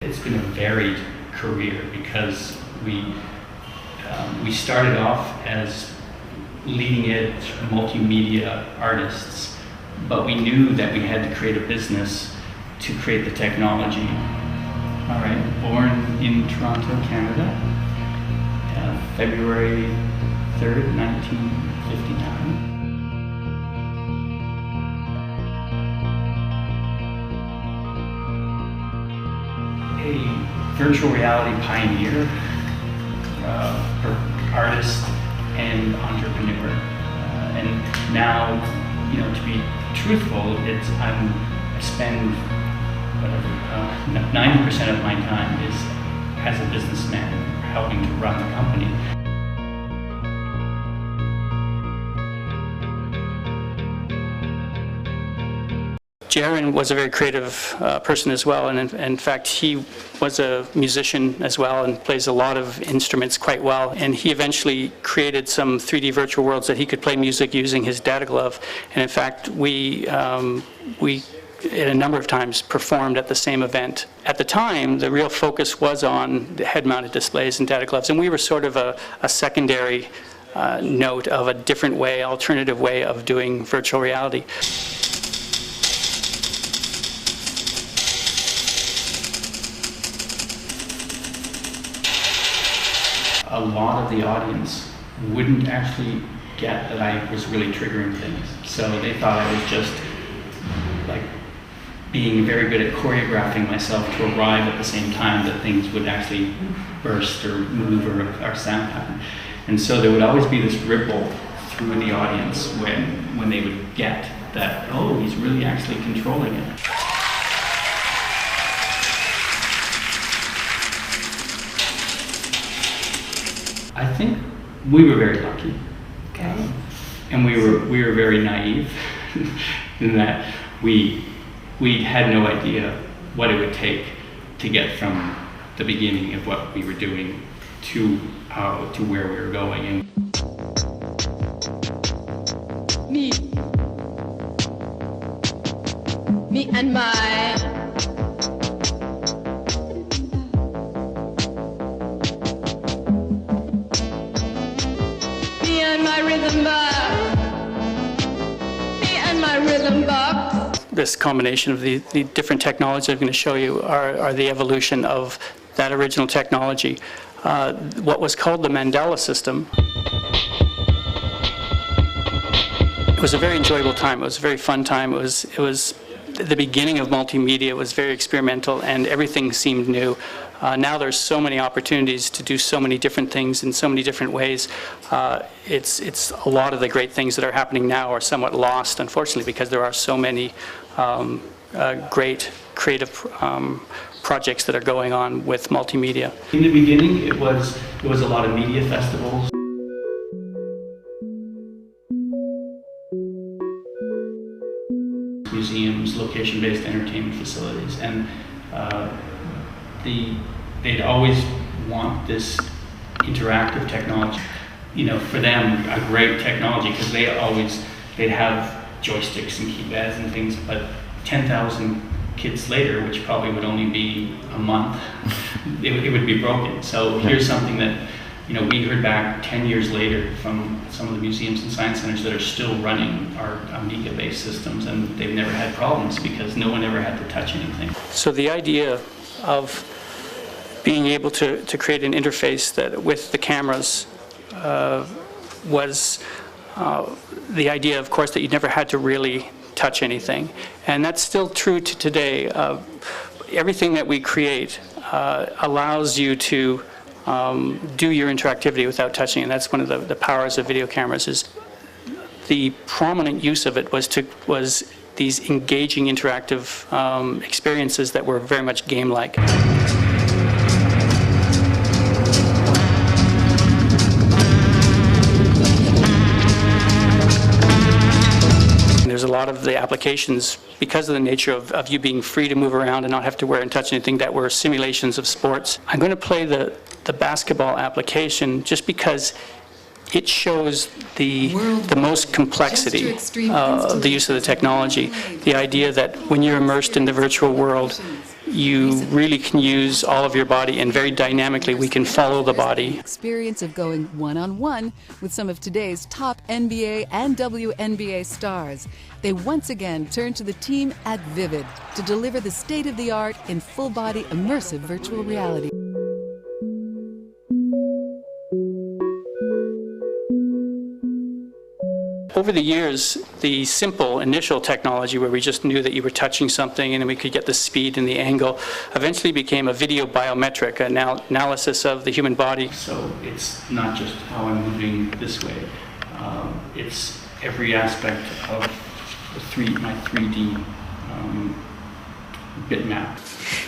It's been a varied career because we started off as leading-edge multimedia artists, but we knew that we had to create a business to create the technology. All right, born in Toronto, Canada, February 3rd, 1959. A virtual reality pioneer, artist, and entrepreneur. And now, to be truthful, I spend 90% of my time is as a businessman helping to run the company. Jaron was a very creative person as well, and in fact he was a musician as well and plays a lot of instruments quite well, and he eventually created some 3D virtual worlds that he could play music using his data glove. And in fact we a number of times performed at the same event. At the time, the real focus was on the head-mounted displays and data gloves, and we were sort of a secondary note of a different way, alternative way of doing virtual reality. A lot of the audience wouldn't actually get that I was really triggering things. So they thought I was just like being very good at choreographing myself to arrive at the same time that things would actually burst or move or sound happen. And so there would always be this ripple through the audience when they would get that, oh, he's really actually controlling it. I think we were very lucky. Okay. And we were very naive in that we had no idea what it would take to get from the beginning of what we were doing to where we were going. And me and my rhythm box. Me and my rhythm box. This combination of the different technologies I'm going to show you are the evolution of that original technology. What was called the Mandela system. It was a very enjoyable time. It was a very fun time. It was the beginning of multimedia. It was very experimental, and everything seemed new. Now there's so many opportunities to do so many different things in so many different ways. It's a lot of the great things that are happening now are somewhat lost, unfortunately, because there are so many great creative projects that are going on with multimedia. In the beginning, it was a lot of media festivals. Museums, location-based entertainment facilities, and they'd always want this interactive technology. For them, a great technology, because they'd have joysticks and keypads and things, but 10,000 kids later, which probably would only be a month, it would be broken. So here's something that we heard back 10 years later from some of the museums and science centers that are still running our Amiga-based systems, and they've never had problems because no one ever had to touch anything. So the idea of being able to create an interface that with the cameras was the idea, of course, that you never had to really touch anything. And that's still true to today. Everything that we create allows you to do your interactivity without touching, and that's one of the powers of video cameras. Is the prominent use of it was these engaging interactive experiences that were very much game-like. There's a lot of the applications, because of the nature of you being free to move around and not have to wear and touch anything, that were simulations of sports. I'm going to play the basketball application just because it shows the most complexity of the use of the technology. The idea that when you're immersed in the virtual world, you really can use all of your body, and very dynamically we can follow the body. Experience of going one-on-one with some of today's top NBA and WNBA stars. They once again turn to the team at Vivid to deliver the state-of-the-art in full-body immersive virtual reality. Over the years, the simple initial technology where we just knew that you were touching something and we could get the speed and the angle eventually became a video biometric, an analysis of the human body. So it's not just how I'm moving this way, it's every aspect of my 3D bitmap.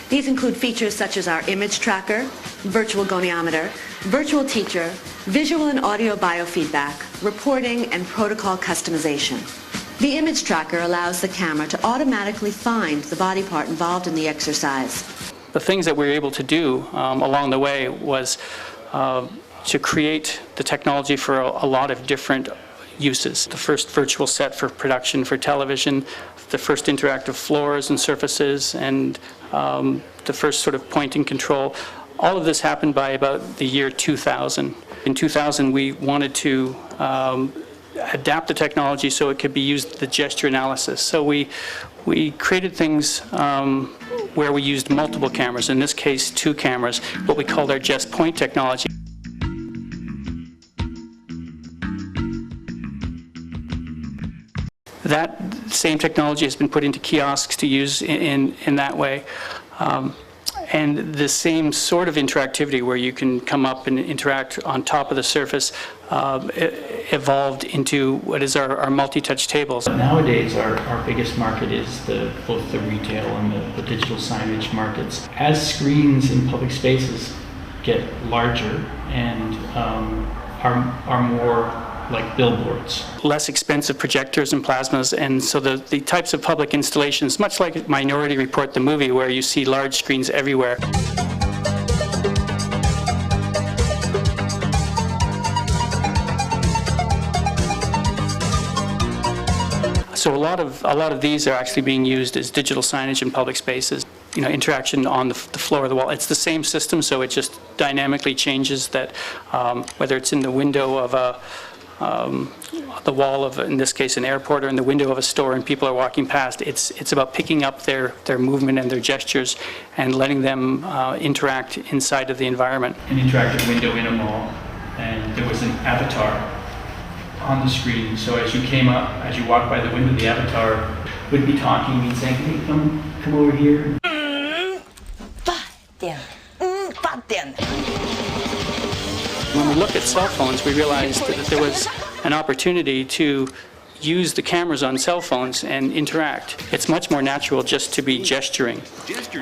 These include features such as our image tracker, virtual goniometer, virtual teacher, visual and audio biofeedback, reporting, and protocol customization. The image tracker allows the camera to automatically find the body part involved in the exercise. The things that we were able to do along the way was to create the technology for a lot of different uses. The first virtual set for production for television, the first interactive floors and surfaces, and the first sort of point and control. All of this happened by about the year 2000. In 2000, we wanted to adapt the technology so it could be used the gesture analysis. So we created things where we used multiple cameras, in this case 2 cameras, what we called our Gest Point technology. That same technology has been put into kiosks to use in that way. And the same sort of interactivity where you can come up and interact on top of the surface evolved into what is our multi-touch tables. Nowadays, our biggest market is both the retail and the digital signage markets. As screens in public spaces get larger and are more like billboards. Less expensive projectors and plasmas, and so the types of public installations, much like Minority Report, the movie, where you see large screens everywhere. So a lot of these are actually being used as digital signage in public spaces. You know, interaction on the floor of the wall. It's the same system, so it just dynamically changes that, whether it's in the window of the wall of, in this case, an airport, or in the window of a store and people are walking past, it's about picking up their movement and their gestures and letting them interact inside of the environment. An interactive window in a mall, and there was an avatar on the screen, so as you came up, as you walked by the window, the avatar would be talking and saying, hey, come over here. When we look at cell phones, we realized that there was an opportunity to use the cameras on cell phones and interact. It's much more natural just to be gesturing.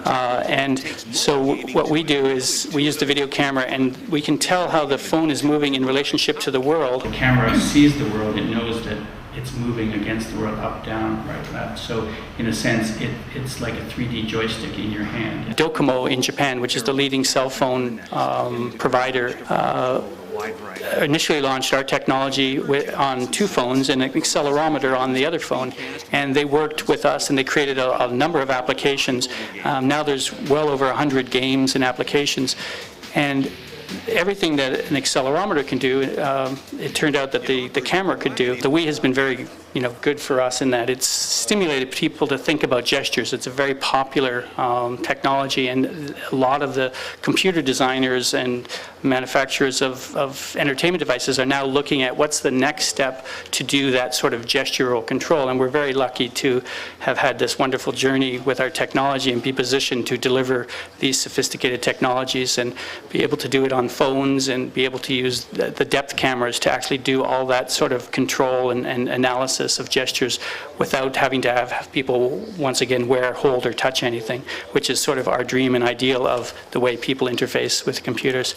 And so what we do is we use the video camera, and we can tell how the phone is moving in relationship to the world. The camera sees the world. It knows that it's moving against the world, up, down, right, left. So in a sense, it's like a 3D joystick in your hand. Docomo in Japan, which is the leading cell phone provider, initially launched our technology on 2 phones and an accelerometer on the other phone, and they worked with us and they created a number of applications. Now there's well over 100 games and applications, and everything that an accelerometer can do, it turned out that the camera could do. The Wii has been very good for us in that it's stimulated people to think about gestures. It's a very popular technology, and a lot of the computer designers and manufacturers of entertainment devices are now looking at what's the next step to do that sort of gestural control, and we're very lucky to have had this wonderful journey with our technology and be positioned to deliver these sophisticated technologies and be able to do it on phones and be able to use the depth cameras to actually do all that sort of control and analysis of gestures without having to have people once again wear, hold, or touch anything, which is sort of our dream and ideal of the way people interface with computers.